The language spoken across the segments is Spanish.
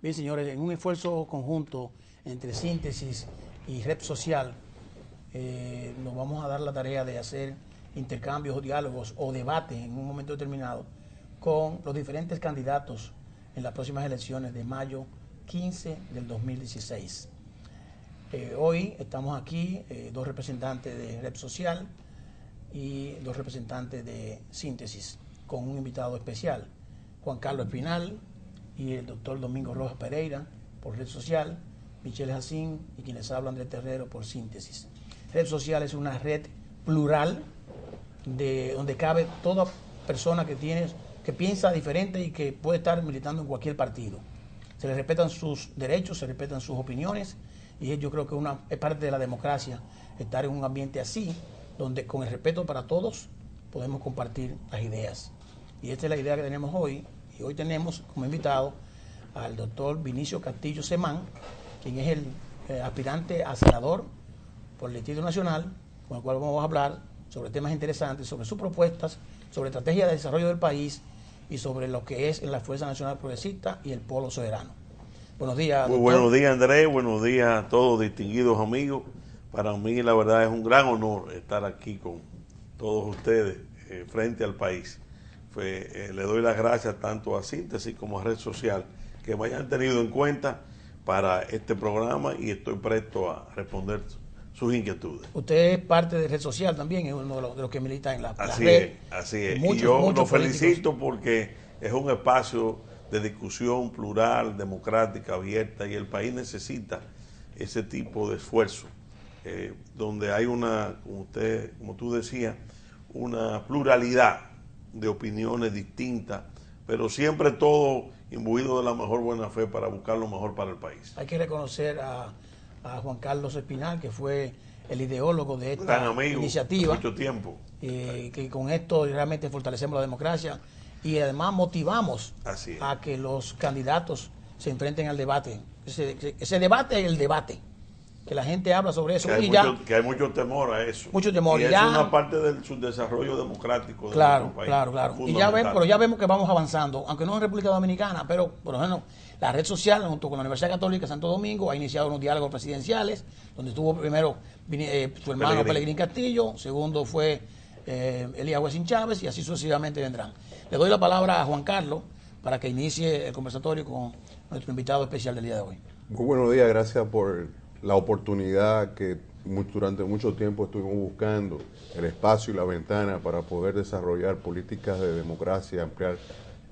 Bien, señores, en un esfuerzo conjunto entre Síntesis y Red Social, nos vamos a dar la tarea de hacer intercambios o diálogos o debates en un momento determinado con los diferentes candidatos en las próximas elecciones de mayo 15 del 2016. Hoy estamos aquí, dos representantes de Red Social y dos representantes de Síntesis, con un invitado especial, Juan Carlos Espinal y el doctor Domingo Rojas Pereira por Red Social, Michelle Jacín y quien les habla, Andrés Terrero, por Síntesis. Red Social es una red plural donde cabe toda persona que piensa diferente y que puede estar militando en cualquier partido. Se les respetan sus derechos, se respetan sus opiniones, y yo creo que es parte de la democracia estar en un ambiente así, donde con el respeto para todos podemos compartir las ideas. Y esta es la idea que tenemos hoy, y hoy tenemos como invitado al doctor Vinicio Castillo Semán, quien es el aspirante a senador por el Distrito Nacional, con el cual vamos a hablar sobre temas interesantes, sobre sus propuestas, sobre estrategia de desarrollo del país y sobre lo que es la Fuerza Nacional Progresista y el Polo Soberano. Buenos días, doctor. Muy buenos días, Andrés. Buenos días a todos, distinguidos amigos. Para mí, la verdad, es un gran honor estar aquí con todos ustedes frente al país. Le doy las gracias tanto a Síntesis como a Red Social que me hayan tenido en cuenta para este programa, y estoy presto a responder sus inquietudes. Usted es parte de Red Social también, es uno de los que milita en la así red. Así es. Muchos, y yo lo políticos. Felicito porque es un espacio de discusión plural, democrática, abierta, y el país necesita ese tipo de esfuerzo, donde hay como tú decías, una pluralidad de opiniones distintas, pero siempre todo imbuido de la mejor buena fe para buscar lo mejor para el país. Hay que reconocer a Juan Carlos Espinal, que fue el ideólogo de esta gran amigo, iniciativa. Mucho tiempo. Que con esto realmente fortalecemos la democracia y además motivamos a que los candidatos se enfrenten al debate. Ese debate es el debate, que la gente habla sobre eso. Que hay mucho temor a eso. Mucho temor. Y es una parte del subdesarrollo democrático de nuestro país. Claro. Pero ya vemos que vamos avanzando, aunque no en República Dominicana, pero por ejemplo, la Red Social, junto con la Universidad Católica de Santo Domingo, ha iniciado unos diálogos presidenciales, donde estuvo primero su hermano Pelegrín Castillo, segundo fue Elías Huesín Chávez, y así sucesivamente vendrán. Le doy la palabra a Juan Carlos para que inicie el conversatorio con nuestro invitado especial del día de hoy. Muy buenos días, gracias por la oportunidad que durante mucho tiempo estuvimos buscando, el espacio y la ventana para poder desarrollar políticas de democracia, ampliar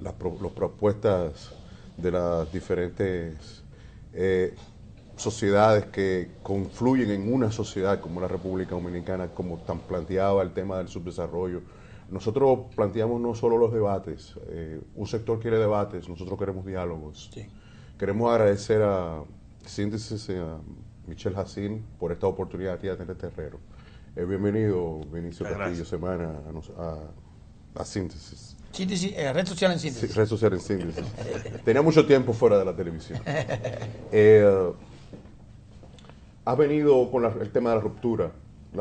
las propuestas de las diferentes sociedades que confluyen en una sociedad como la República Dominicana, como tan planteaba el tema del subdesarrollo. Nosotros planteamos no solo los debates, un sector quiere debates, nosotros queremos diálogos. Sí. Queremos agradecer a Síntesis, a Michelle Jacín, por esta oportunidad aquí a Andrés Terrero. Bienvenido, Vinicio Castillo Semana, a Síntesis. Red Social en Síntesis. Sí, Red Social en Síntesis. Tenía mucho tiempo fuera de la televisión. Has venido con el tema de la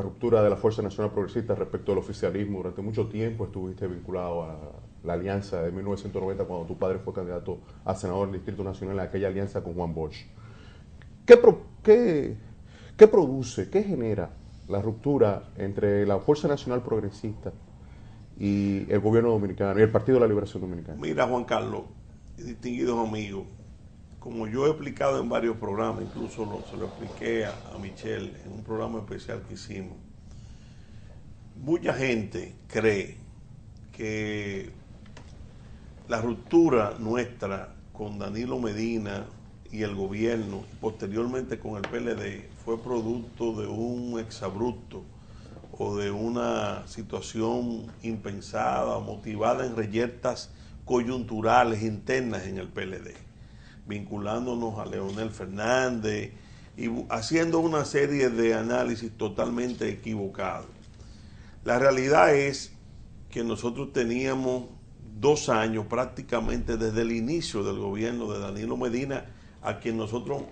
ruptura de la Fuerza Nacional Progresista respecto al oficialismo. Durante mucho tiempo estuviste vinculado a la alianza de 1990, cuando tu padre fue candidato a senador del Distrito Nacional, en aquella alianza con Juan Bosch. ¿Qué produce, qué genera la ruptura entre la Fuerza Nacional Progresista y el gobierno dominicano y el Partido de la Liberación Dominicana? Mira, Juan Carlos, distinguidos amigos, como yo he explicado en varios programas, incluso se lo expliqué a Michelle en un programa especial que hicimos, mucha gente cree que la ruptura nuestra con Danilo Medina y el gobierno, y posteriormente con el PLD, fue producto de un exabrupto o de una situación impensada, motivada en reyertas coyunturales internas en el PLD, vinculándonos a Leonel Fernández y haciendo una serie de análisis totalmente equivocados. La realidad es que nosotros teníamos 2 años prácticamente desde el inicio del gobierno de Danilo Medina, a quien nosotros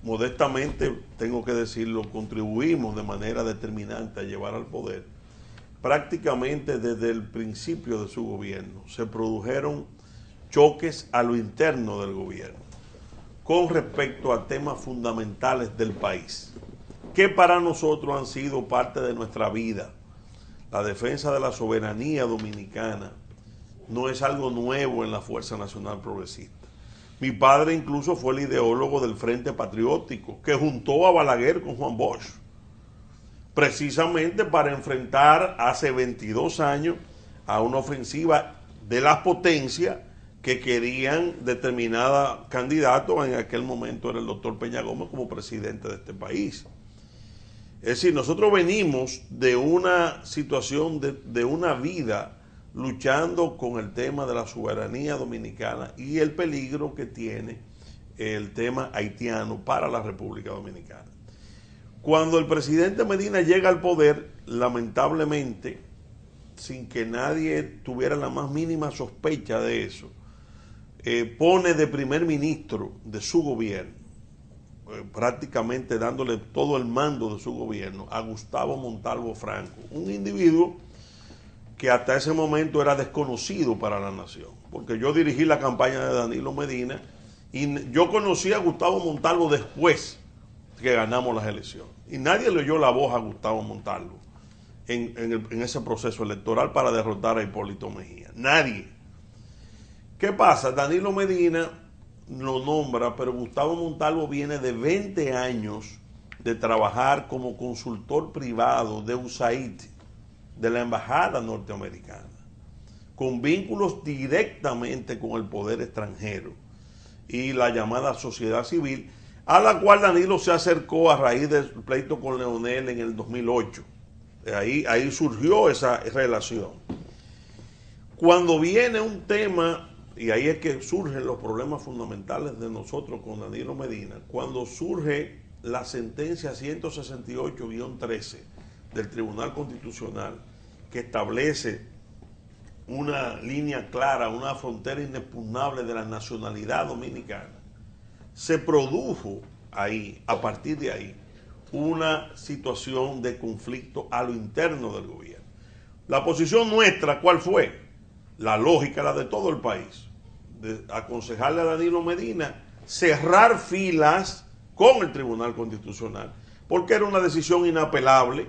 modestamente, tengo que decirlo, contribuimos de manera determinante a llevar al poder. Prácticamente desde el principio de su gobierno se produjeron choques a lo interno del gobierno con respecto a temas fundamentales del país, que para nosotros han sido parte de nuestra vida. La defensa de la soberanía dominicana no es algo nuevo en la Fuerza Nacional Progresista. Mi padre incluso fue el ideólogo del Frente Patriótico, que juntó a Balaguer con Juan Bosch, precisamente para enfrentar hace 22 años a una ofensiva de las potencias que querían determinada candidato. En aquel momento era el doctor Peña Gómez como presidente de este país. Es decir, nosotros venimos de una situación, de una vida luchando con el tema de la soberanía dominicana y el peligro que tiene el tema haitiano para la República Dominicana. Cuando el presidente Medina llega al poder, lamentablemente, sin que nadie tuviera la más mínima sospecha de eso, pone de primer ministro de su gobierno, prácticamente dándole todo el mando de su gobierno a Gustavo Montalvo Franco, un individuo que hasta ese momento era desconocido para la nación, porque yo dirigí la campaña de Danilo Medina y yo conocí a Gustavo Montalvo después que ganamos las elecciones, y nadie le oyó la voz a Gustavo Montalvo en ese proceso electoral para derrotar a Hipólito Mejía, nadie. ¿Qué pasa? Danilo Medina lo nombra, pero Gustavo Montalvo viene de 20 años de trabajar como consultor privado de USAID, de la embajada norteamericana, con vínculos directamente con el poder extranjero y la llamada sociedad civil, a la cual Danilo se acercó a raíz del pleito con Leonel en el 2008. Ahí surgió esa relación. Cuando viene un tema, y ahí es que surgen los problemas fundamentales de nosotros con Danilo Medina, cuando surge la sentencia 168-13 del Tribunal Constitucional, que establece una línea clara, una frontera inexpugnable de la nacionalidad dominicana, se produjo ahí, a partir de ahí, una situación de conflicto a lo interno del gobierno. La posición nuestra, ¿cuál fue? La lógica, la de todo el país, de aconsejarle a Danilo Medina cerrar filas con el Tribunal Constitucional, porque era una decisión inapelable,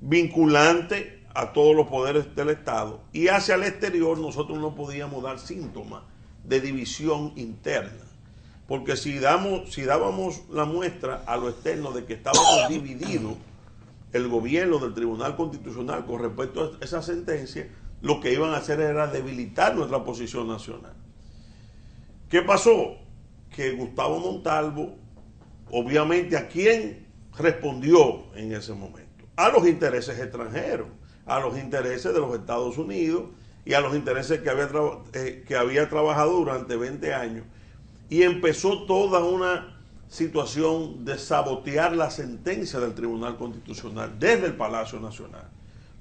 vinculante a todos los poderes del Estado, y hacia el exterior nosotros no podíamos dar síntomas de división interna, porque si dábamos la muestra a lo externo de que estábamos divididos, el gobierno del Tribunal Constitucional con respecto a esa sentencia, lo que iban a hacer era debilitar nuestra posición nacional. ¿Qué pasó? Que Gustavo Montalvo, obviamente, ¿a quién respondió en ese momento? A los intereses extranjeros, a los intereses de los Estados Unidos y a los intereses que había trabajado durante 20 años. Y empezó toda una situación de sabotear la sentencia del Tribunal Constitucional desde el Palacio Nacional.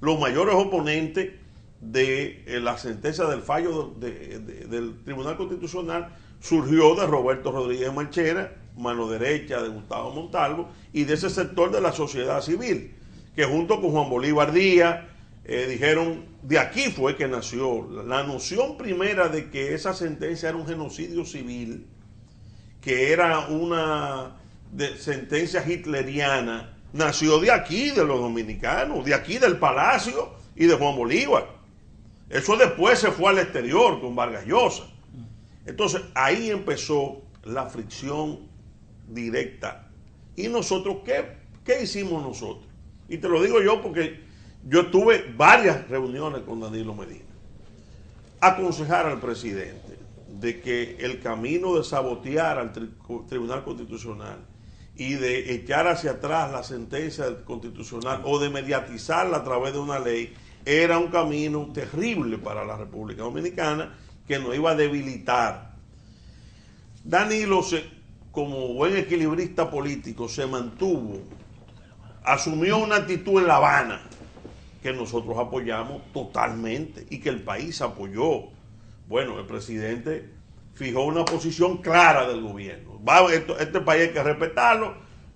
Los mayores oponentes de la sentencia del fallo del Tribunal Constitucional surgió de Roberto Rodríguez Marchena, mano derecha de Gustavo Montalvo, y de ese sector de la sociedad civil, que junto con Juan Bolívar Díaz dijeron, de aquí fue que nació la noción primera de que esa sentencia era un genocidio civil, que era una sentencia hitleriana, nació de aquí, de los dominicanos, de aquí del Palacio y de Juan Bolívar. Eso después se fue al exterior con Vargas Llosa. Entonces ahí empezó la fricción directa. ¿Y nosotros qué hicimos nosotros? Y te lo digo yo porque yo tuve varias reuniones con Danilo Medina. Aconsejar al presidente de que el camino de sabotear al Tribunal Constitucional y de echar hacia atrás la sentencia del Constitucional o de mediatizarla a través de una ley era un camino terrible para la República Dominicana que nos iba a debilitar. Danilo, como buen equilibrista político, se mantuvo, asumió una actitud en La Habana que nosotros apoyamos totalmente y que el país apoyó. Bueno, el presidente fijó una posición clara del gobierno. Este país hay que respetarlo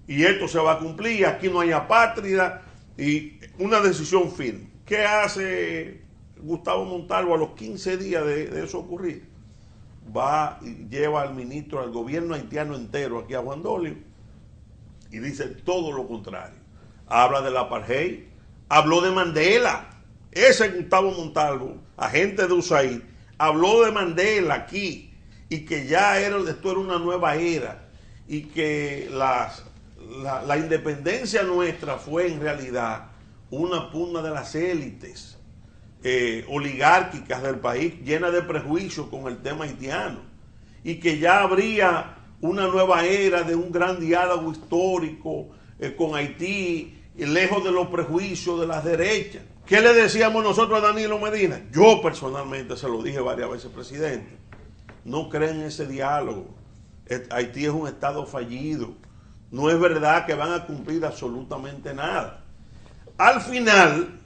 y esto se va a cumplir, aquí no hay apátrida, y una decisión firme. ¿Qué hace Gustavo Montalvo a los 15 días de eso ocurrir? va y lleva al ministro, al gobierno haitiano entero aquí a Juan Dolio y dice todo lo contrario. Habla del apartheid, habló de Mandela. Ese Gustavo Montalvo, agente de USAID, habló de Mandela aquí y que ya esto era una nueva era y que la independencia nuestra fue en realidad una pugna de las élites oligárquicas del país, llena de prejuicios con el tema haitiano, y que ya habría una nueva era de un gran diálogo histórico con Haití, lejos de los prejuicios de las derechas. ¿Qué le decíamos nosotros a Danilo Medina? Yo personalmente se lo dije varias veces, presidente, no creen en ese diálogo. Haití es un estado fallido, no es verdad que van a cumplir absolutamente nada. Al final,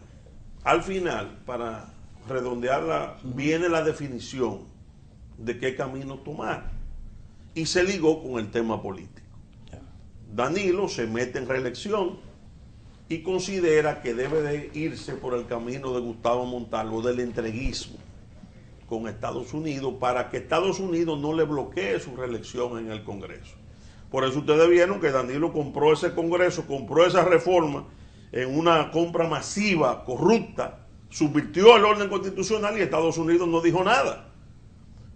para redondearla, viene la definición de qué camino tomar. Y se ligó con el tema político. Danilo se mete en reelección y considera que debe de irse por el camino de Gustavo Montalvo, del entreguismo con Estados Unidos, para que Estados Unidos no le bloquee su reelección en el Congreso. Por eso ustedes vieron que Danilo compró ese Congreso, compró esa reforma en una compra masiva, corrupta, subvirtió el orden constitucional y Estados Unidos no dijo nada.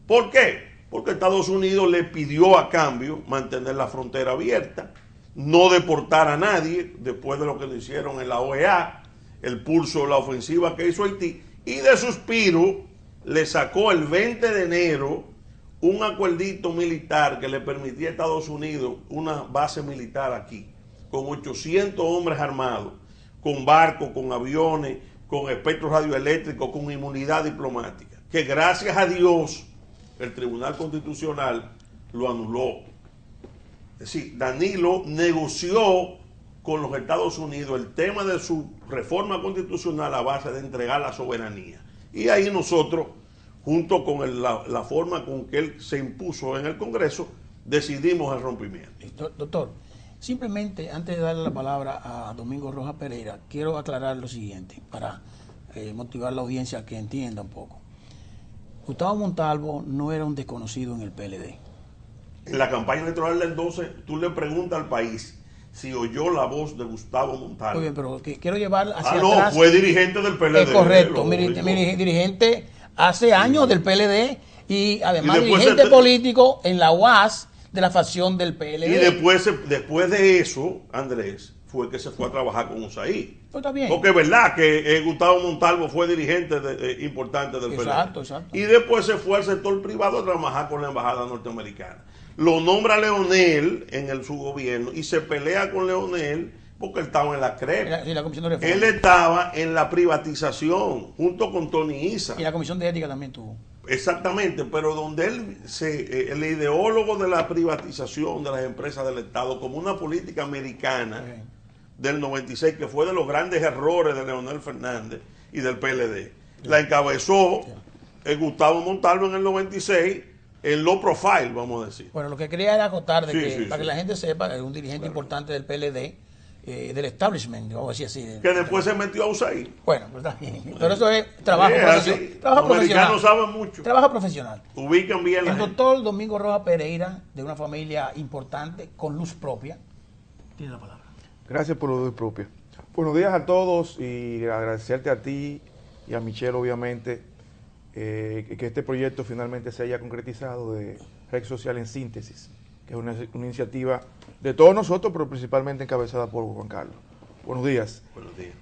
¿Por qué? Porque Estados Unidos le pidió a cambio mantener la frontera abierta, no deportar a nadie después de lo que le hicieron en la OEA, el pulso de la ofensiva que hizo Haití, y de suspiro le sacó el 20 de enero un acuerdito militar que le permitía a Estados Unidos una base militar aquí, con 800 hombres armados, con barcos, con aviones, con espectros radioeléctricos, con inmunidad diplomática, que gracias a Dios el Tribunal Constitucional lo anuló. Es decir, Danilo negoció con los Estados Unidos el tema de su reforma constitucional a base de entregar la soberanía. Y ahí nosotros, junto con la forma con que él se impuso en el Congreso, decidimos el rompimiento. Doctor, simplemente antes de darle la palabra a Domingo Rojas Pereira, quiero aclarar lo siguiente para motivar a la audiencia a que entienda un poco. Gustavo Montalvo no era un desconocido en el PLD. En la campaña electoral del 12, tú le preguntas al país si oyó la voz de Gustavo Montalvo. Muy bien, pero quiero llevar hacia atrás. Fue dirigente del PLD. Es correcto, mi dirigente hace años del PLD y además dirigente político en la UAS de la facción del PLD. Y después de eso, Andrés, fue que se fue a trabajar con USAID. Pues está bien. Porque es verdad que Gustavo Montalvo fue dirigente importante del PLD. Exacto. Y después se fue al sector privado a trabajar con la embajada norteamericana. Lo nombra Leonel en su gobierno y se pelea con Leonel porque él estaba en la CREP. Y la Comisión de Reforma. Él estaba en la privatización junto con Tony Isa. Y la Comisión de Ética también tuvo. Exactamente, pero donde el ideólogo de la privatización de las empresas del Estado como una política americana del 96, que fue de los grandes errores de Leonel Fernández y del PLD, la encabezó Gustavo Montalvo en el 96, en low profile, vamos a decir. Bueno, lo que quería era acotar para que la gente sepa que es un dirigente importante del PLD, del establishment, vamos a decir así. Que después se metió a USAID. Bueno, pero está bien. Pero eso es trabajo profesional. Los americanos saben mucho. Trabajo profesional. Ubican bien el doctor Domingo Rojas Pereira, de una familia importante, con luz propia, tiene la palabra. Gracias por lo luz propia. Buenos días a todos y agradecerte a ti y a Michelle, obviamente, que este proyecto finalmente se haya concretizado de Red Social en Síntesis, que es una iniciativa de todos nosotros, pero principalmente encabezada por Juan Carlos. Buenos días. Buenos días.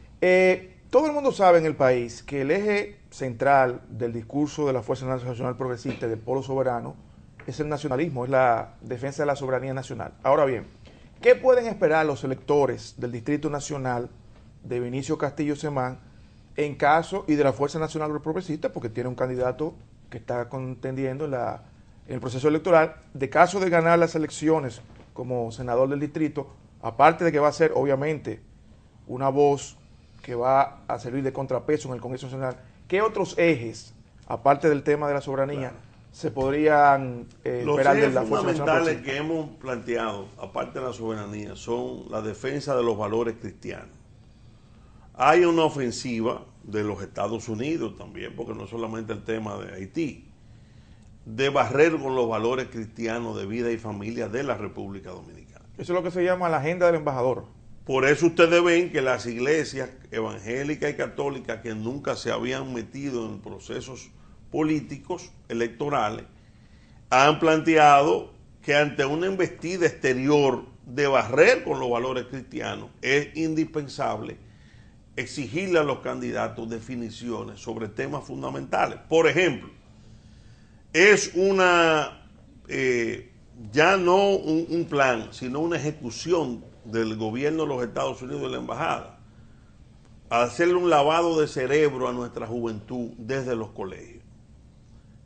Todo el mundo sabe en el país que el eje central del discurso de la Fuerza Nacional Progresista y del Polo Soberano es el nacionalismo, es la defensa de la soberanía nacional. Ahora bien, ¿qué pueden esperar los electores del Distrito Nacional de Vinicio Castillo Semán en caso, y de la Fuerza Nacional Progresista, porque tiene un candidato que está contendiendo en el proceso electoral, de caso de ganar las elecciones como senador del distrito, aparte de que va a ser obviamente una voz que va a servir de contrapeso en el Congreso Nacional, ¿qué otros ejes, aparte del tema de la soberanía, se podrían esperar de la Fuerza Nacional? Los ejes fundamentales que hemos planteado, aparte de la soberanía, son la defensa de los valores cristianos. Hay una ofensiva de los Estados Unidos también, porque no es solamente el tema de Haití. de barrer con los valores cristianos de vida y familia de la República Dominicana. Eso es lo que se llama la agenda del embajador. Por eso ustedes ven que las iglesias evangélicas y católicas que nunca se habían metido en procesos políticos electorales han planteado que ante una embestida exterior de barrer con los valores cristianos es indispensable exigirle a los candidatos definiciones sobre temas fundamentales. Por ejemplo, es ya no un plan, sino una ejecución del gobierno de los Estados Unidos y de la embajada, hacerle un lavado de cerebro a nuestra juventud desde los colegios.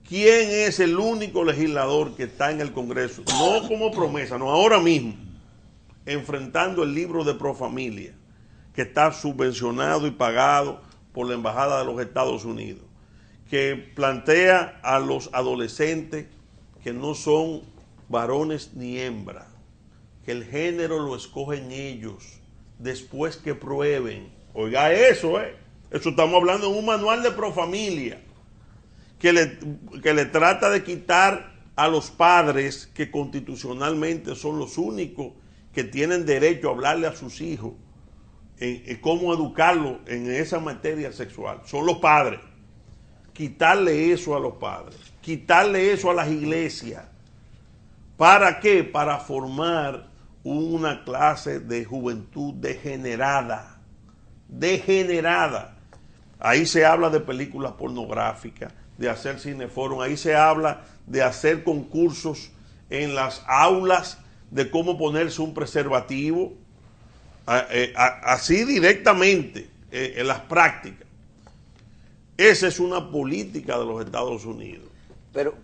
¿Quién es el único legislador que está en el Congreso? No como promesa, no, ahora mismo, enfrentando el libro de Profamilia, que está subvencionado y pagado por la Embajada de los Estados Unidos, que plantea a los adolescentes que no son varones ni hembras, que el género lo escogen ellos, después que prueben. Oiga eso, eso estamos hablando de un manual de Profamilia, que le trata de quitar a los padres, que constitucionalmente son los únicos que tienen derecho a hablarle a sus hijos en cómo educarlos en esa materia sexual. Son los padres. Quitarle eso a los padres, quitarle eso a las iglesias. ¿Para qué? Para formar una clase de juventud degenerada. Degenerada. Ahí se habla de películas pornográficas, de hacer cineforum, ahí se habla de hacer concursos en las aulas de cómo ponerse un preservativo, así directamente, en las prácticas. Esa es una política de los Estados Unidos. Pero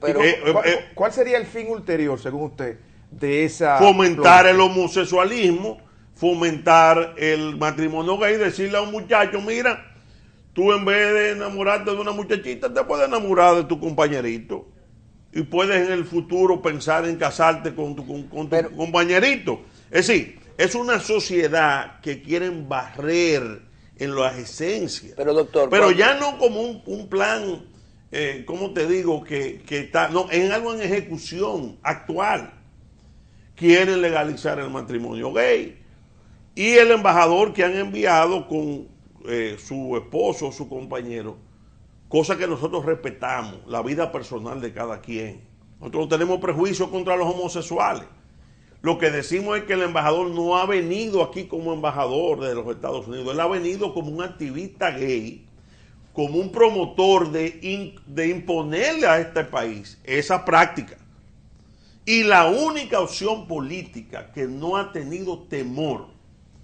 ¿cuál sería el fin ulterior, según usted, de esa... Fomentar el homosexualismo, fomentar el matrimonio gay, decirle a un muchacho, mira, tú en vez de enamorarte de una muchachita, te puedes enamorar de tu compañerito. Y puedes en el futuro pensar en casarte con tu compañerito. Es decir, es una sociedad que quieren barrer en las esencias. Pero doctor... Pero ya no como un plan, ¿cómo te digo? Que está... No, en algo en ejecución actual. Quieren legalizar el matrimonio gay. Y el embajador que han enviado con su esposo, su compañero, cosa que nosotros respetamos, la vida personal de cada quien. Nosotros no tenemos prejuicios contra los homosexuales. Lo que decimos es que el embajador no ha venido aquí como embajador de los Estados Unidos. Él ha venido como un activista gay, como un promotor de imponerle a este país esa práctica. Y la única opción política que no ha tenido temor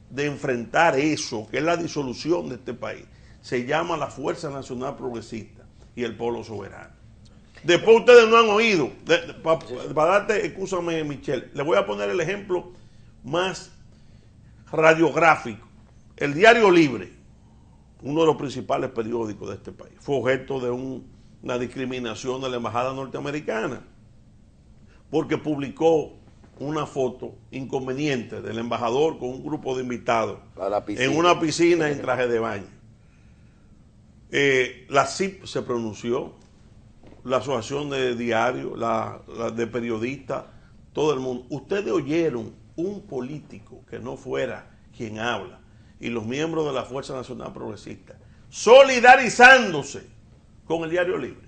de enfrentar eso, que es la disolución de este país, se llama la Fuerza Nacional Progresista y el Pueblo Soberano. Después ustedes no han oído, para darte, excúsame Michelle, le voy a poner el ejemplo más radiográfico. El Diario Libre, uno de los principales periódicos de este país, fue objeto de una discriminación de la Embajada Norteamericana, porque publicó una foto inconveniente del embajador con un grupo de invitados en una piscina en traje de baño. La CIP se pronunció, la Asociación de Diarios, la de Periodistas, todo el mundo. Ustedes oyeron un político que no fuera quien habla y los miembros de la Fuerza Nacional Progresista solidarizándose con el Diario Libre.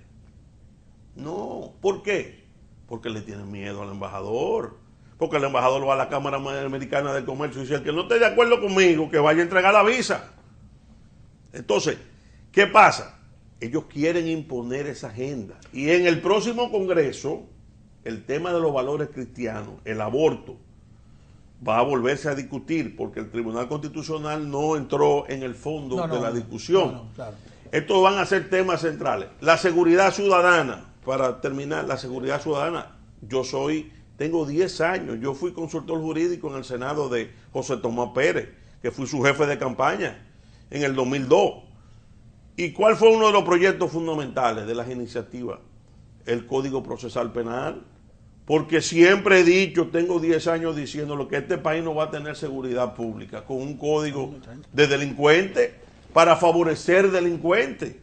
No, ¿por qué? Porque le tienen miedo al embajador. Porque el embajador va a la Cámara Americana del Comercio y dice, el que no esté de acuerdo conmigo, que vaya a entregar la visa. Entonces, ¿qué pasa? Ellos quieren imponer esa agenda. Y en el próximo Congreso, el tema de los valores cristianos, el aborto, va a volverse a discutir porque el Tribunal Constitucional no entró en el fondo de la discusión. Claro. Estos van a ser temas centrales. La seguridad ciudadana, para terminar, la seguridad ciudadana, tengo 10 años, yo fui consultor jurídico en el Senado de José Tomás Pérez, que fui su jefe de campaña en el 2002. ¿Y cuál fue uno de los proyectos fundamentales de las iniciativas? El Código Procesal Penal. Porque siempre he dicho, tengo 10 años diciéndolo, que este país no va a tener seguridad pública con un código de delincuentes para favorecer delincuentes.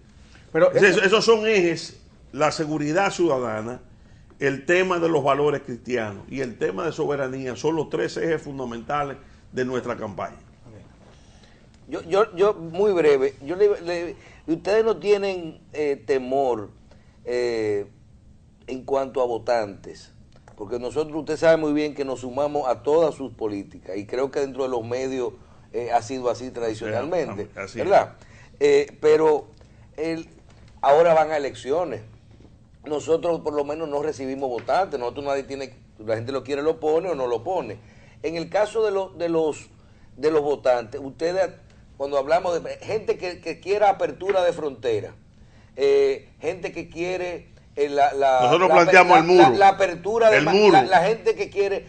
Pero esos son ejes, la seguridad ciudadana el tema de los valores cristianos y el tema de soberanía son los 3 ejes fundamentales de nuestra campaña. Yo muy breve, ustedes no tienen temor en cuanto a votantes, porque nosotros, usted sabe muy bien que nos sumamos a todas sus políticas, y creo que dentro de los medios ha sido así tradicionalmente, así ¿verdad? Pero ahora van a elecciones. Nosotros por lo menos no recibimos votantes, nosotros nadie tiene, la gente lo quiere, lo pone o no lo pone. En el caso de los votantes, ustedes, cuando hablamos de gente que quiera apertura de frontera, gente que quiere nosotros planteamos el muro, la apertura de muro. La gente que quiere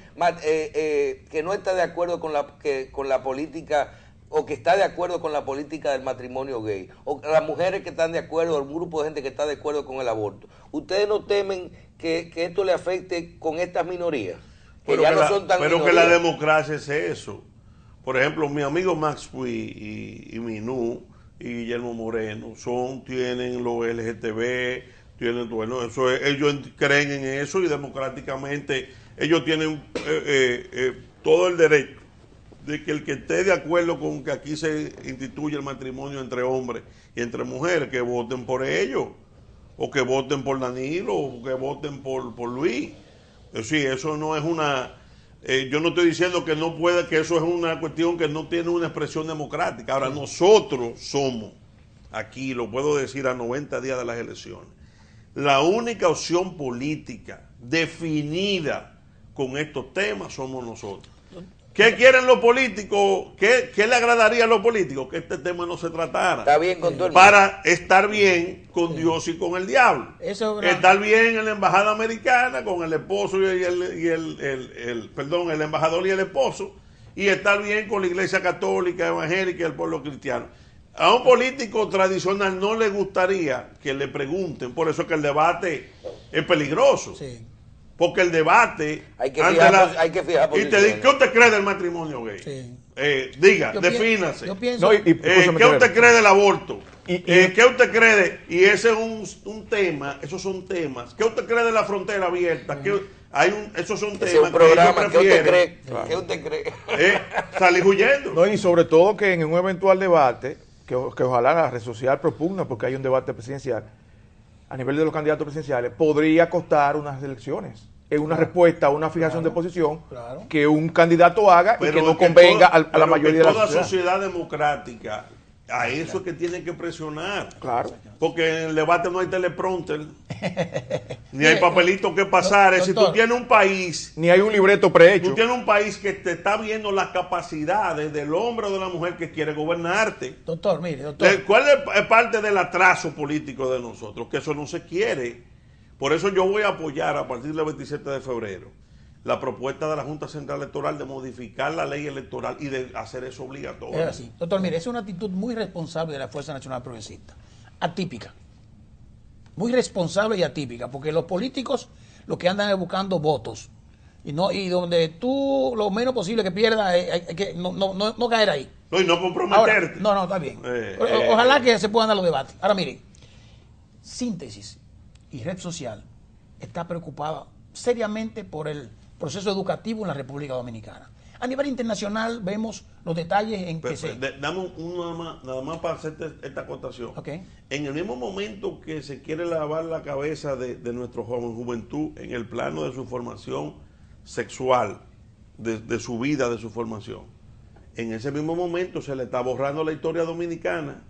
que no está de acuerdo con la política, o que está de acuerdo con la política del matrimonio gay, o las mujeres que están de acuerdo, un grupo de gente que está de acuerdo con el aborto. ¿Ustedes no temen que esto le afecte con estas minorías? Pero que la democracia es eso. Por ejemplo, mi amigo Max Puy y Minú y Guillermo Moreno tienen los LGTB, tienen, bueno, eso es, ellos creen en eso y democráticamente ellos tienen todo el derecho de que el que esté de acuerdo con que aquí se instituye el matrimonio entre hombres y entre mujeres, que voten por ellos, o que voten por Danilo, o que voten por Luis. Sí, eso no es una... yo no estoy diciendo que no pueda, que eso es una cuestión que no tiene una expresión democrática. Ahora, nosotros somos, aquí lo puedo decir a 90 días de las elecciones, la única opción política definida con estos temas somos nosotros. ¿Qué quieren los políticos? ¿Qué le agradaría a los políticos? Que este tema no se tratara. Está bien con todo el mundo. Para estar bien con Dios y con el diablo. Estar bien en la embajada americana con el esposo y el embajador y el esposo. Y estar bien con la iglesia católica, evangélica y el pueblo cristiano. A un político tradicional no le gustaría que le pregunten, por eso es que el debate es peligroso. Sí. Porque el debate... Hay que fijar y te dice, ¿qué usted cree del matrimonio gay? Sí. Diga, defínase. ¿Qué usted cree del aborto? ¿Qué usted cree y ese es un tema, esos son temas. ¿Qué usted cree de la frontera abierta? Esos son temas. Es un programa, ¿qué usted cree? Claro. ¿Qué usted cree? Salir huyendo. No, y sobre todo que en un eventual debate, que ojalá la red social propugna, porque hay un debate presidencial, a nivel de los candidatos presidenciales, podría costar unas elecciones. Es una respuesta a una fijación de posición que un candidato haga y que no convenga a la mayoría de la sociedad. Toda sociedad democrática, a eso es que tiene que presionar. Claro. Porque en el debate no hay teleprompter, ni hay papelito que pasar. Si tú tienes un país... Ni hay un libreto prehecho. Tú tienes un país que te está viendo las capacidades del hombre o de la mujer que quiere gobernarte. Doctor, mire, doctor. ¿Cuál es parte del atraso político de nosotros? Que eso no se quiere. Por eso yo voy a apoyar a partir del 27 de febrero la propuesta de la Junta Central Electoral de modificar la ley electoral y de hacer eso obligatorio. Es así. Doctor, mire, es una actitud muy responsable de la Fuerza Nacional Progresista. Atípica. Muy responsable y atípica, porque los políticos lo que andan es buscando votos. Y donde tú lo menos posible que pierdas hay que no caer ahí. No, y no comprometerte. Ahora, no, está bien. Ojalá que se puedan dar los debates. Ahora miren, Síntesis y Red Social está preocupada seriamente por el proceso educativo en la República Dominicana. A nivel internacional vemos los detalles en que dame nada más para hacerte esta acotación. Okay. En el mismo momento que se quiere lavar la cabeza de nuestra juventud en el plano de su formación sexual, de su vida, de su formación, en ese mismo momento se le está borrando la historia dominicana.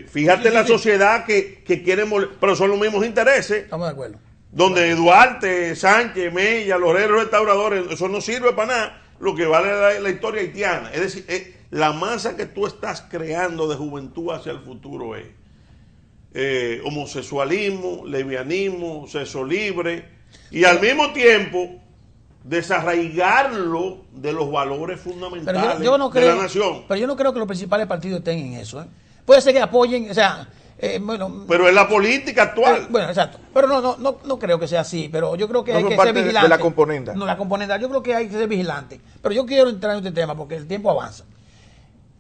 Fíjate la sociedad que quiere pero son los mismos intereses. Estamos de acuerdo. Donde Duarte, Sánchez, Mella, los restauradores, eso no sirve para nada. Lo que vale la historia haitiana. Es decir, la masa que tú estás creando de juventud hacia el futuro es homosexualismo, lesbianismo, sexo libre, y al mismo tiempo desarraigarlo de los valores fundamentales de la nación. Pero yo no creo que los principales partidos estén en eso. Puede ser que apoyen, o sea... bueno, pero es la política actual. Bueno, exacto. Pero no creo que sea así. Pero yo creo que hay que ser vigilante. De la componenda. No, la componenda. Yo creo que hay que ser vigilante. Pero yo quiero entrar en este tema porque el tiempo avanza.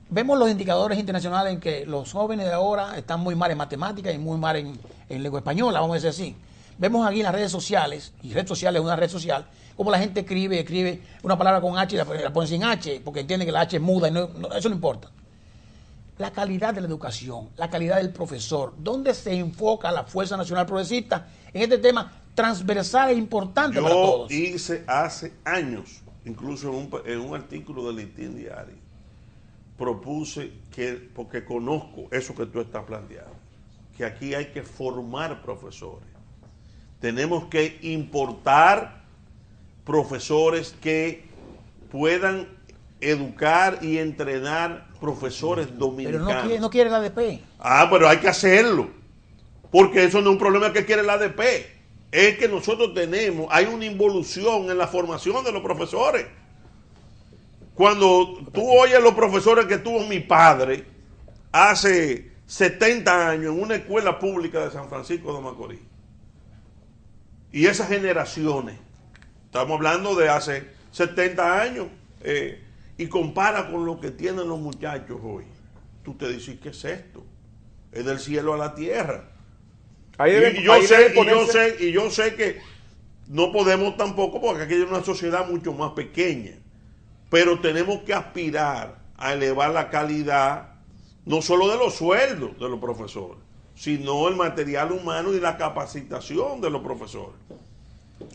Vemos los indicadores internacionales en que los jóvenes de ahora están muy mal en matemáticas y muy mal en lengua española, vamos a decir así. vemos aquí en las redes sociales, y red social es una red social, como la gente escribe una palabra con H y la pone sin H, porque entiende que la H es muda, y eso no importa. La calidad de la educación, la calidad del profesor, ¿dónde se enfoca la Fuerza Nacional Progresista en este tema transversal e importante para todos? Yo hice hace años, incluso en un artículo del Listín Diario, propuse que, porque conozco eso que tú estás planteando, que aquí hay que formar profesores. Tenemos que importar profesores que puedan educar y entrenar profesores dominicanos. Pero no quiere la ADP. Ah, pero hay que hacerlo, porque eso no es un problema que quiere la ADP, es que nosotros hay una involución en la formación de los profesores. Cuando tú oyes los profesores que tuvo mi padre hace 70 años en una escuela pública de San Francisco de Macorís, y esas generaciones, estamos hablando de hace 70 años, y compara con lo que tienen los muchachos hoy, tú te dices, ¿qué es esto? Es del cielo a la tierra. Y yo sé que no podemos tampoco, porque aquí hay una sociedad mucho más pequeña, pero tenemos que aspirar a elevar la calidad, no solo de los sueldos de los profesores, sino el material humano y la capacitación de los profesores.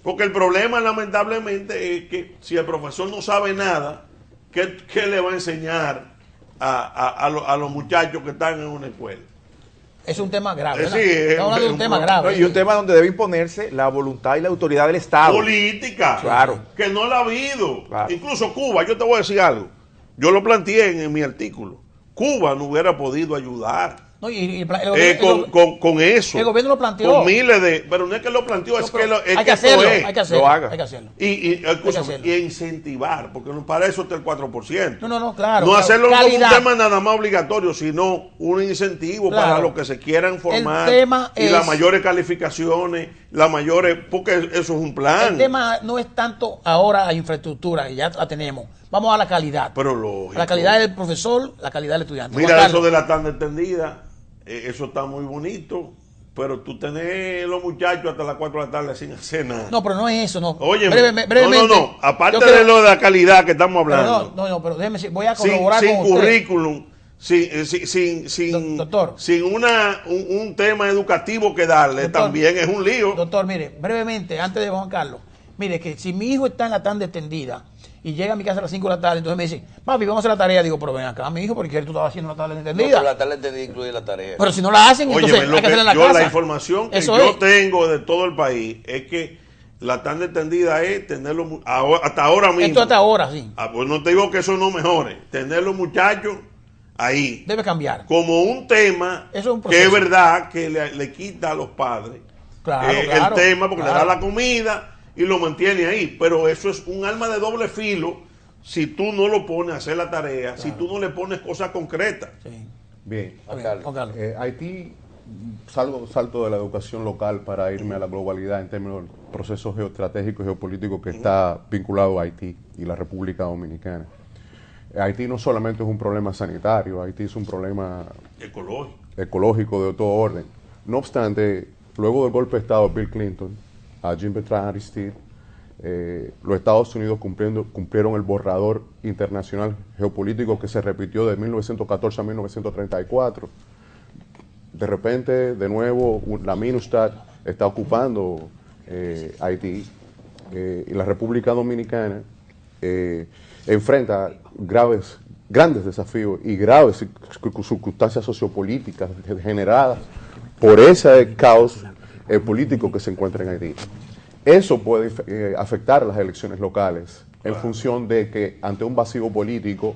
Porque el problema, lamentablemente, es que si el profesor no sabe nada, ¿qué le va a enseñar a los muchachos que están en una escuela? Es un tema grave. Sí, estamos hablando de un tema grave. Y un tema donde debe imponerse la voluntad y la autoridad del Estado. Política. Claro. Que no la ha habido. Claro. Incluso Cuba, yo te voy a decir algo. Yo lo planteé en mi artículo. Cuba no hubiera podido ayudar. No, con eso. El gobierno lo planteó. Con miles de. Pero no es que lo planteó, es que hay que hacerlo. Hay que hacerlo. Lo haga. Hay que hacerlo. Y incentivar, porque para eso está el 4%. No, claro. No hacerlo como un calidad. tema nada más obligatorio, sino un incentivo Claro. para los que se quieran formar. El tema y es, las mayores calificaciones, porque eso es un plan. El tema no es tanto ahora a infraestructura, que ya la tenemos. Vamos a la calidad. Pero lógico. A la calidad del profesor, la calidad del estudiante. Mira, eso de la tanda extendida, eso está muy bonito, pero tú tenés los muchachos hasta las 4 de la tarde sin hacer nada. No, pero no es eso, no. Oye, brevemente. no. Aparte de lo de la calidad que estamos hablando. Pero déjeme decir, voy a corroborar sin con usted. currículum, sin Doctor. sin un tema educativo que darle, Doctor, también es un lío. Doctor, mire, brevemente, antes de Juan Carlos, mire que si mi hijo está en la tanda extendida y llega a mi casa a las 5 de la tarde, entonces me dice, papi, vamos a hacer la tarea. Digo, pero ven acá, mi hijo, porque tú estabas haciendo la tarea No, extendida. pero la tarea entendida incluye la tarea. Pero si no la hacen, Oye, entonces hay que hacerla en la casa. la información que Eso yo es. tengo de todo el país es que la tanda extendida es tenerlo hasta ahora mismo. Esto hasta ahora, sí. Pues no te digo que eso no mejore. Tener los muchachos ahí. Debe cambiar. Como un tema Eso es un que proceso. es verdad que le quita a los padres Claro, el tema, porque le da la comida y lo mantiene ahí. Pero eso es un arma de doble filo si tú no lo pones a hacer la tarea, si tú no le pones cosas concretas. Sí. Bien. Juan Carlos. Haití, salto de la educación local para irme a la globalidad en términos del proceso geoestratégico y geopolítico que está vinculado a Haití y la República Dominicana. Haití no solamente es un problema sanitario, Haití es un problema ecológico de todo orden. No obstante, luego del golpe de Estado de Bill Clinton a Jean-Bertrand Aristide, los Estados Unidos cumplieron el borrador internacional geopolítico que se repitió de 1914 a 1934. De repente, de nuevo, la MINUSTAT está ocupando Haití y la República Dominicana enfrenta grandes desafíos y graves circunstancias sociopolíticas generadas por ese caos político que se encuentra en Haití. Eso puede afectar las elecciones locales en función de que ante un vacío político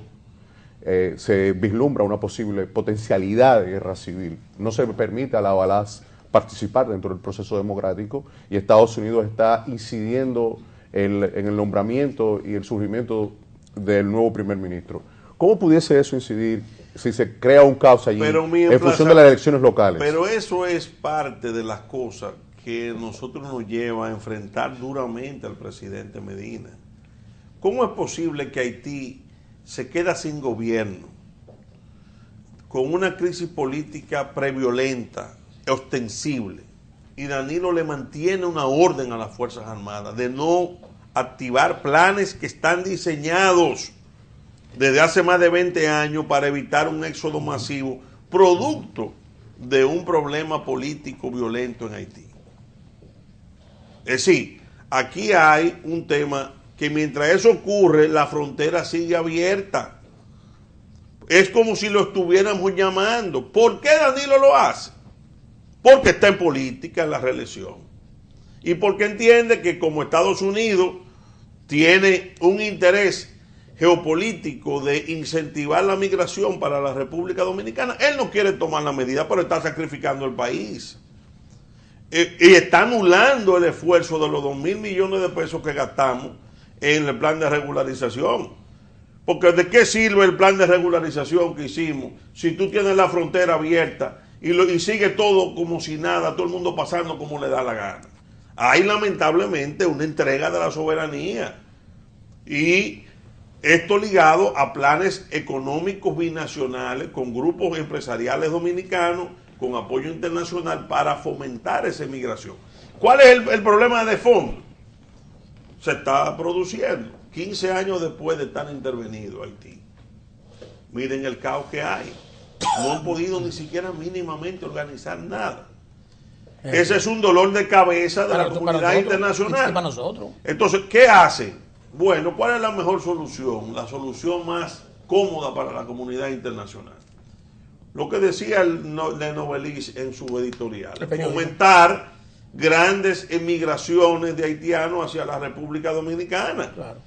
se vislumbra una posible potencialidad de guerra civil. No se permite a la Balaz participar dentro del proceso democrático y Estados Unidos está incidiendo en el nombramiento y el surgimiento del nuevo primer ministro. ¿Cómo pudiese eso incidir si se crea un caos allí en función de las elecciones locales? Pero eso es parte de las cosas que nosotros nos lleva a enfrentar duramente al presidente Medina. ¿Cómo es posible que Haití se queda sin gobierno, con una crisis política previolenta, ostensible, y Danilo le mantiene una orden a las Fuerzas Armadas de no activar planes que están diseñados desde hace más de 20 años para evitar un éxodo masivo producto de un problema político violento en Haití. Es decir, aquí hay un tema que mientras eso ocurre, la frontera sigue abierta. Es como si lo estuviéramos llamando. ¿Por qué Danilo lo hace? Porque está en política, en la reelección. Y porque entiende que como Estados Unidos tiene un interés geopolítico de incentivar la migración para la República Dominicana, él no quiere tomar la medida, pero está sacrificando el país. Y está anulando el esfuerzo de los 2.000 millones de pesos que gastamos en el plan de regularización. Porque ¿de qué sirve el plan de regularización que hicimos si tú tienes la frontera abierta y sigue todo como si nada, todo el mundo pasando como le da la gana? Hay lamentablemente una entrega de la soberanía. Y esto ligado a planes económicos binacionales con grupos empresariales dominicanos con apoyo internacional para fomentar esa migración. ¿Cuál es el problema de fondo? Se está produciendo 15 años después de estar intervenido Haití. Miren el caos que hay. No han podido ni siquiera mínimamente organizar nada. Ese es un dolor de cabeza de la comunidad internacional. Para nosotros. Entonces, ¿qué hace? Bueno, ¿cuál es la mejor solución? La solución más cómoda para la comunidad internacional. Lo que decía el Novelis en su editorial, fomentar grandes emigraciones de haitianos hacia la República Dominicana. Claro.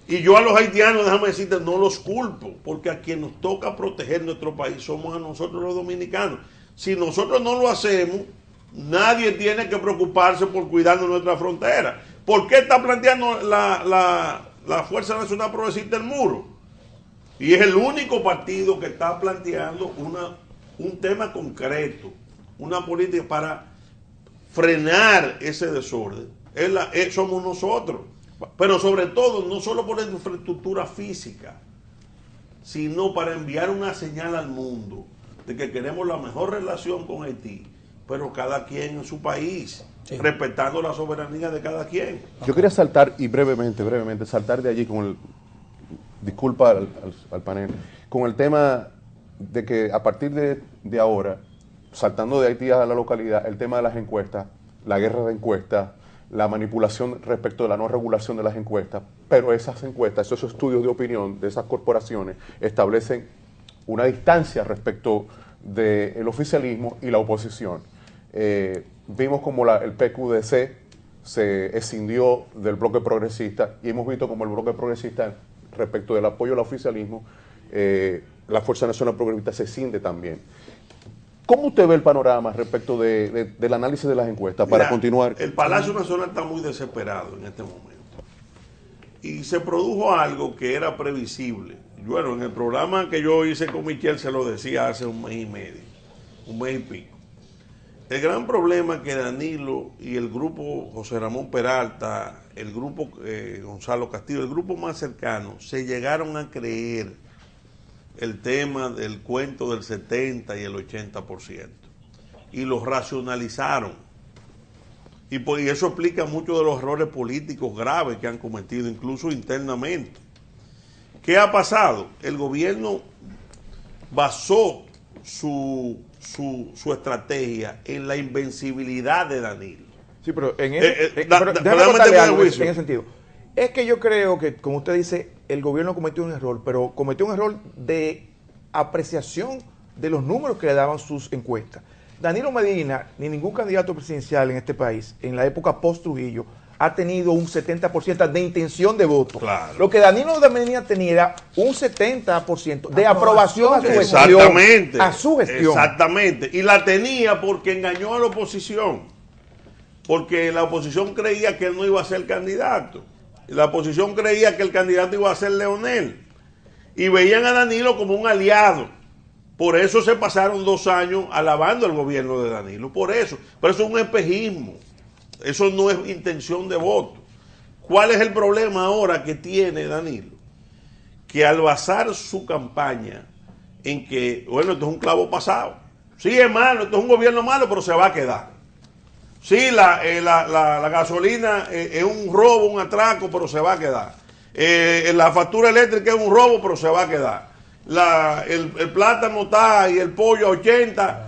Y yo a los haitianos, déjame decirte, no los culpo, porque a quien nos toca proteger nuestro país somos a nosotros los dominicanos. Si nosotros no lo hacemos, nadie tiene que preocuparse por cuidar nuestra frontera. ¿Por qué está planteando la Fuerza Nacional Progresista el muro? Y es el único partido que está planteando un tema concreto, una política para frenar ese desorden. Somos nosotros. Pero sobre todo, no solo por la infraestructura física, sino para enviar una señal al mundo de que queremos la mejor relación con Haití, pero cada quien en su país, sí, respetando la soberanía de cada quien. Yo quería saltar, y brevemente, saltar de allí con el, disculpa al panel, con el tema de que a partir de ahora, saltando de Haití a la localidad, el tema de las encuestas, la guerra de encuestas, la manipulación respecto de la no regulación de las encuestas, pero esas encuestas, esos estudios de opinión de esas corporaciones establecen una distancia respecto del oficialismo y la oposición. Vimos como el PQDC se escindió del bloque progresista y hemos visto como el bloque progresista respecto del apoyo al oficialismo, la Fuerza Nacional Progresista se escinde también. ¿Cómo usted ve el panorama respecto del análisis de las encuestas? Para continuar. El Palacio Nacional está muy desesperado en este momento. Y se produjo algo que era previsible. Bueno, en el programa que yo hice con Michel se lo decía hace un mes y medio, un mes y pico. El gran problema es que Danilo y el grupo José Ramón Peralta, el grupo Gonzalo Castillo, el grupo más cercano, se llegaron a creer el tema del cuento del 70 y el 80%. Y los racionalizaron. Y eso explica muchos de los errores políticos graves que han cometido, incluso internamente. ¿Qué ha pasado? El gobierno basó su estrategia en la invencibilidad de Danilo. Sí, pero en ese sentido. Es que yo creo que, como usted dice, el gobierno cometió un error, pero cometió un error de apreciación de los números que le daban sus encuestas. Danilo Medina, ni ningún candidato presidencial en este país, en la época post-Trujillo, ha tenido un 70% de intención de voto. Claro. Lo que Danilo Medina tenía era un 70% de aprobación a su gestión. Exactamente. A su gestión. Exactamente. Y la tenía porque engañó a la oposición. Porque la oposición creía que él no iba a ser candidato. La oposición creía que el candidato iba a ser Leonel. Y veían a Danilo como un aliado. Por eso se pasaron 2 años alabando al gobierno de Danilo. Por eso. Pero eso es un espejismo. Eso no es intención de voto. ¿Cuál es el problema ahora que tiene Danilo? Que al basar su campaña en que, bueno, esto es un clavo pasado. Sí, es malo, esto es un gobierno malo, pero se va a quedar. Sí, la gasolina es un robo, un atraco, pero se va a quedar. La factura eléctrica es un robo, pero se va a quedar. El plátano está y el pollo a 80,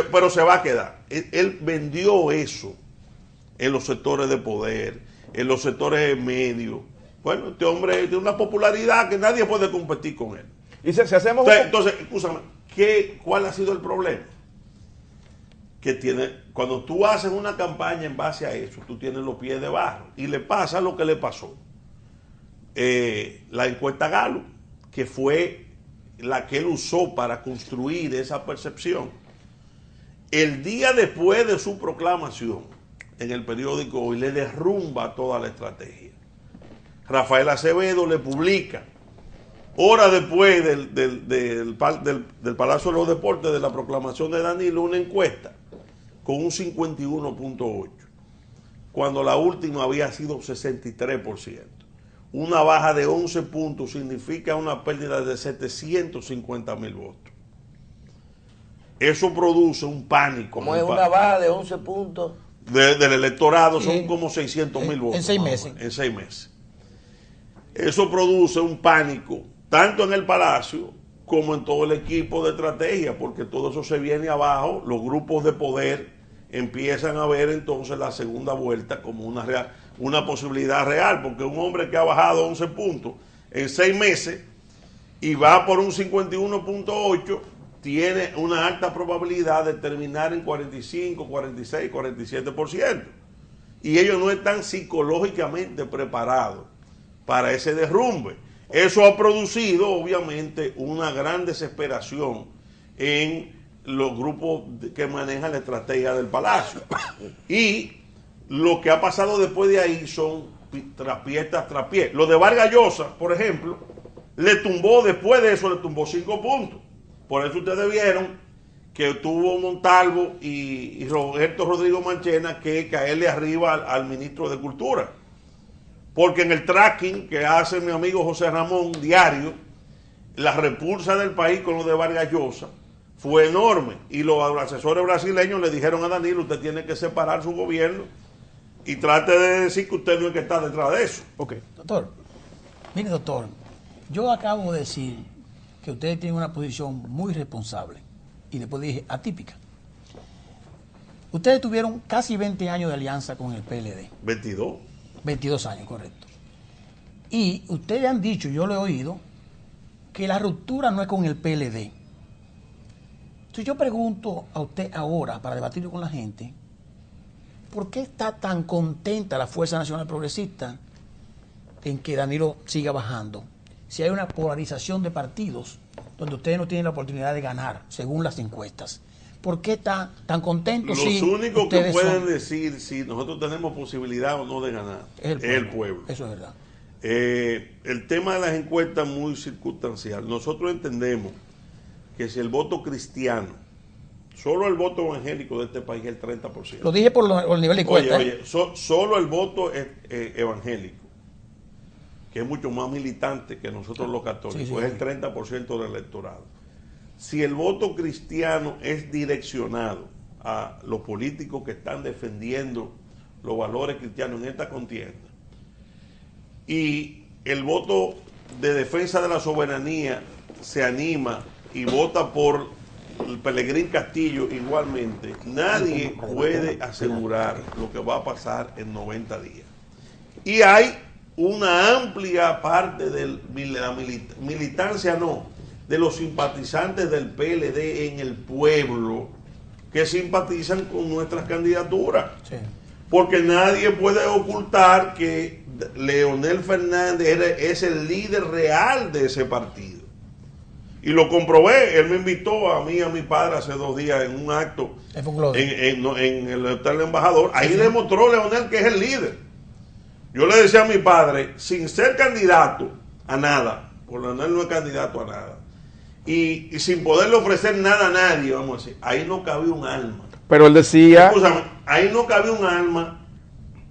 pero se va a quedar. Él vendió eso en los sectores de poder, en los sectores medios. Bueno, este hombre tiene una popularidad que nadie puede competir con él. Y si hacemos entonces, escúchame, ¿cuál ha sido el problema? Que cuando tú haces una campaña en base a eso, tú tienes los pies de barro. Y le pasa lo que le pasó. La encuesta Gallup, que fue la que él usó para construir esa percepción, el día después de su proclamación en el periódico Hoy, le derrumba toda la estrategia. Rafael Acevedo le publica, horas después del Palacio de los Deportes, de la proclamación de Danilo, una encuesta con un 51.8, cuando la última había sido 63%. Una baja de 11 puntos significa una pérdida de 750,000 votos. Eso produce un pánico. ¿Cómo es una baja de 11 puntos? Del electorado son como 600,000 votos. En 6 meses. En 6 meses. Eso produce un pánico, tanto en el Palacio como en todo el equipo de estrategia, porque todo eso se viene abajo, los grupos de poder empiezan a ver entonces la segunda vuelta como una posibilidad real, porque un hombre que ha bajado 11 puntos en 6 meses y va por un 51.8, tiene una alta probabilidad de terminar en 45, 46, 47%. Y ellos no están psicológicamente preparados para ese derrumbe. Eso ha producido, obviamente, una gran desesperación en los grupos que manejan la estrategia del Palacio. Y lo que ha pasado después de ahí son traspiés tras traspiés. Lo de Vargas Llosa, por ejemplo, después de eso le tumbó 5 puntos. Por eso ustedes vieron que tuvo Montalvo y Roberto Rodrigo Manchena que caerle arriba al ministro de Cultura. Porque en el tracking que hace mi amigo José Ramón diario, la repulsa del país con lo de Vargas Llosa fue enorme. Y los asesores brasileños le dijeron a Danilo, usted tiene que separar su gobierno y trate de decir que usted no es que está detrás de eso. Ok. Doctor, mire doctor, yo acabo de decir que ustedes tienen una posición muy responsable y después dije atípica. Ustedes tuvieron casi 20 años de alianza con el PLD. 22 años, correcto. Y ustedes han dicho, yo lo he oído, que la ruptura no es con el PLD. Entonces yo pregunto a usted ahora, para debatirlo con la gente, ¿por qué está tan contenta la Fuerza Nacional Progresista en que Danilo siga bajando? Si hay una polarización de partidos donde ustedes no tienen la oportunidad de ganar, según las encuestas. ¿Por qué está tan contento? Los únicos que pueden decir si nosotros tenemos posibilidad o no de ganar es el pueblo. Eso es verdad. El tema de las encuestas es muy circunstancial. Nosotros entendemos que si el voto cristiano, solo el voto evangélico de este país es el 30%. Lo dije por el nivel de encuesta. Solo el voto evangélico, que es mucho más militante que nosotros los católicos, es el 30% del electorado. Si el voto cristiano es direccionado a los políticos que están defendiendo los valores cristianos en esta contienda, y el voto de defensa de la soberanía se anima y vota por el Pelegrín Castillo igualmente, nadie puede asegurar lo que va a pasar en 90 días. Y hay una amplia parte de la militancia, de los simpatizantes del PLD en el pueblo que simpatizan con nuestras candidaturas. Sí. Porque nadie puede ocultar que Leonel Fernández es el líder real de ese partido. Y lo comprobé, él me invitó a mí y a mi padre hace 2 días en un acto en el Hotel Embajador. Ahí demostró Leonel que es el líder. Yo le decía a mi padre, sin ser candidato a nada, porque Leonel no es candidato a nada, y sin poderle ofrecer nada a nadie, vamos a decir, ahí no cabía un alma. Pero él decía... Escúchame, ahí no cabía un alma,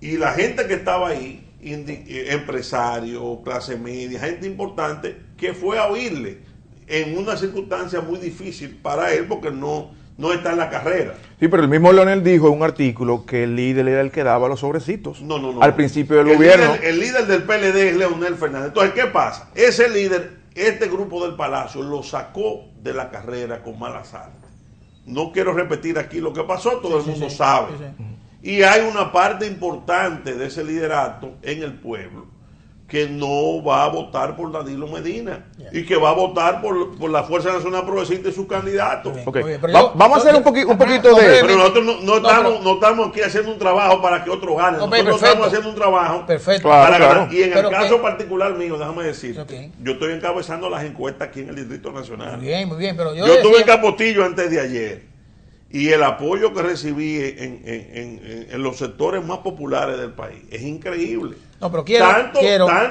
y la gente que estaba ahí, empresarios, clase media, gente importante, que fue a oírle en una circunstancia muy difícil para él, porque no no está en la carrera. Sí, pero el mismo Leonel dijo en un artículo que el líder era el que daba los sobrecitos. No. Al principio del gobierno. El líder del PLD es Leonel Fernández. Entonces, ¿qué pasa? Ese líder, este grupo del Palacio, lo sacó de la carrera con malas artes. No quiero repetir aquí lo que pasó, todo el mundo sabe. Y hay una parte importante de ese liderato en el pueblo que no va a votar por Danilo Medina y que va a votar por la Fuerza Nacional Progresista y sus candidatos. Okay. Vamos a hacer un poquito de... Pero nosotros no estamos aquí haciendo un trabajo para que otros ganen. Nosotros estamos haciendo un trabajo para ganar. Y en el caso particular mío, déjame decir, yo estoy encabezando las encuestas aquí en el Distrito Nacional. Muy bien, pero yo estuve en Capotillo antes de ayer. Y el apoyo que recibí en los sectores más populares del país es increíble. No, pero quiero,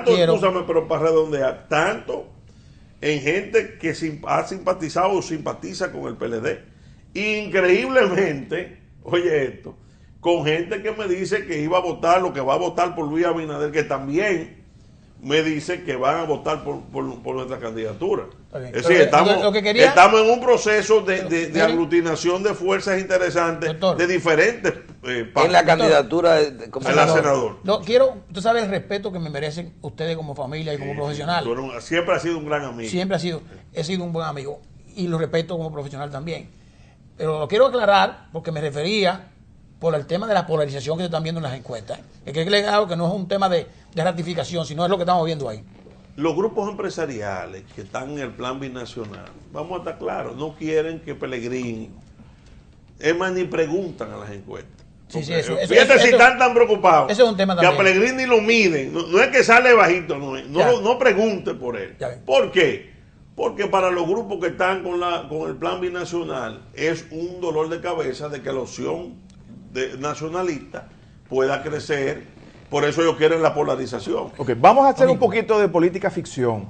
escúchame, pero para redondear, tanto en gente que ha simpatizado o simpatiza con el PLD. Increíblemente, oye esto, con gente que me dice que iba a votar, lo que va a votar por Luis Abinader, que también me dice que van a votar por nuestra candidatura. Es decir, estamos en un proceso de aglutinación de fuerzas interesantes, doctor, de diferentes partidos. En la candidatura de senador. No, tú sabes el respeto que me merecen ustedes como familia y como profesional. Siempre has sido un gran amigo. He sido un buen amigo y lo respeto como profesional también. Pero lo quiero aclarar porque me refería por el tema de la polarización que se están viendo en las encuestas. Es que no es un tema de ratificación, sino es lo que estamos viendo ahí. Los grupos empresariales que están en el plan binacional, vamos a estar claros, no quieren que Pellegrini, es más, ni preguntan a las encuestas. Fíjate si están tan preocupados. Eso es un tema que también. A Pellegrini lo miden, no es que sale bajito, no pregunte por él. ¿Por qué? Porque para los grupos que están con el plan binacional es un dolor de cabeza de que la opción nacionalista pueda crecer. Por eso ellos quieren la polarización. Vamos a hacer un poquito de política ficción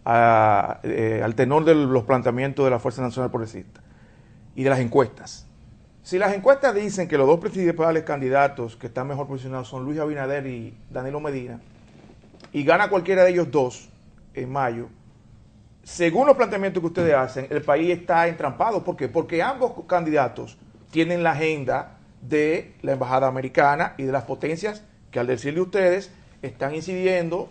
al tenor de los planteamientos de la Fuerza Nacional Progresista y de las encuestas. Si las encuestas dicen que los dos principales candidatos que están mejor posicionados son Luis Abinader y Danilo Medina, y gana cualquiera de ellos dos en mayo, según los planteamientos que ustedes hacen, el país está entrampado. ¿Por qué? Porque ambos candidatos tienen la agenda de la embajada americana y de las potencias que, al decirle ustedes, están incidiendo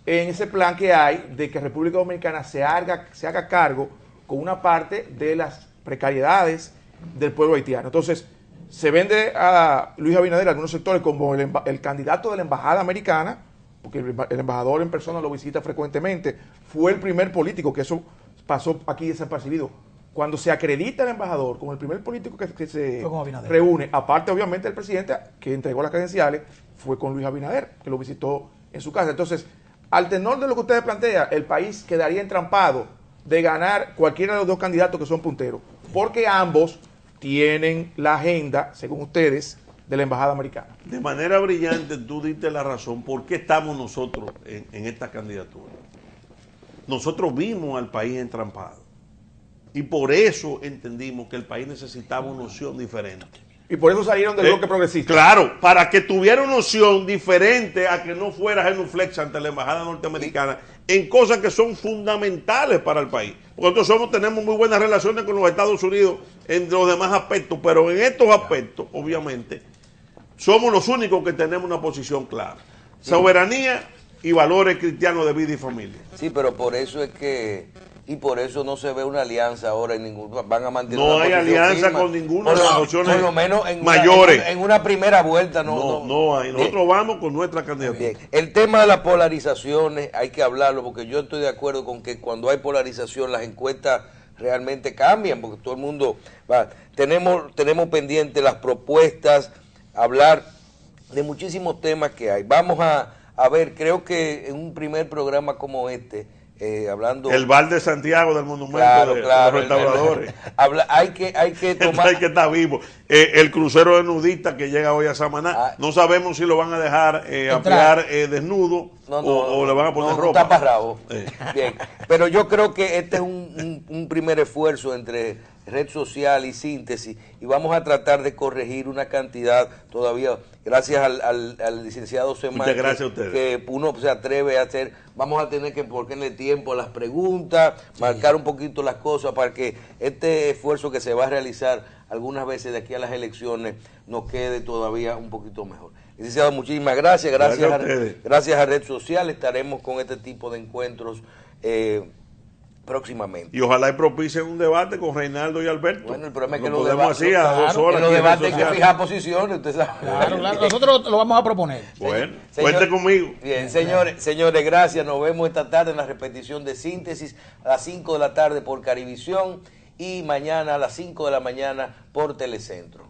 en ese plan que hay de que República Dominicana se haga cargo con una parte de las precariedades del pueblo haitiano. Entonces, se vende a Luis Abinader en algunos sectores como el candidato de la embajada americana, porque el embajador en persona lo visita frecuentemente, fue el primer político, que eso pasó aquí desapercibido. Cuando se acredita el embajador como el primer político que se reúne, aparte obviamente del presidente que entregó las credenciales, fue con Luis Abinader, que lo visitó en su casa. Entonces, al tenor de lo que ustedes plantean, el país quedaría entrampado de ganar cualquiera de los dos candidatos que son punteros, porque ambos tienen la agenda, según ustedes, de la embajada americana. De manera brillante, tú diste la razón por qué estamos nosotros en esta candidatura. Nosotros vimos al país entrampado. Y por eso entendimos que el país necesitaba una opción diferente. Y por eso salieron del bloque progresista. Claro, para que tuviera una opción diferente a que no fuera genuflex ante la embajada norteamericana en cosas que son fundamentales para el país. Porque nosotros tenemos muy buenas relaciones con los Estados Unidos en los demás aspectos, pero en estos aspectos, obviamente, somos los únicos que tenemos una posición clara. Soberanía y valores cristianos de vida y familia. Sí, pero por eso es que... Y por eso no se ve una alianza ahora en ningún... Van a mantener no hay alianza con ninguna de las opciones por lo menos en mayores. En una primera vuelta no hay. Nosotros vamos con nuestra candidatura. Bien. El tema de las polarizaciones hay que hablarlo, porque yo estoy de acuerdo con que cuando hay polarización las encuestas realmente cambian, porque todo el mundo va. Tenemos pendientes las propuestas, hablar de muchísimos temas que hay. Vamos a ver, creo que en un primer programa como este, hablando... El Val de Santiago del monumento de los restauradores. Hay que tomar... Hay que estar vivo. El crucero de nudistas que llega hoy a Samaná, no sabemos si lo van a dejar apear desnudo o le van a poner ropa. Taparrabo. Bien. Pero yo creo que este es un primer esfuerzo entre Red Social y Síntesis, y vamos a tratar de corregir una cantidad todavía, gracias al licenciado Semán, muchas gracias a ustedes, que uno se atreve a hacer. Vamos a tener que ponerle tiempo a las preguntas, marcar un poquito las cosas para que este esfuerzo que se va a realizar algunas veces de aquí a las elecciones nos quede todavía un poquito mejor. Licenciado, muchísimas gracias. Gracias a Red Social. Estaremos con este tipo de encuentros próximamente. Y ojalá y propicien un debate con Reinaldo y Alberto. Bueno, el problema es que lo podemos hacer a 2 horas. En los debates hay que fijar posiciones, usted sabe. Claro, nosotros lo vamos a proponer. Bueno, cuente conmigo. Bien, señores, gracias. Nos vemos esta tarde en la repetición de Síntesis a las 5 de la tarde por Carivisión y mañana a las 5 de la mañana por Telecentro.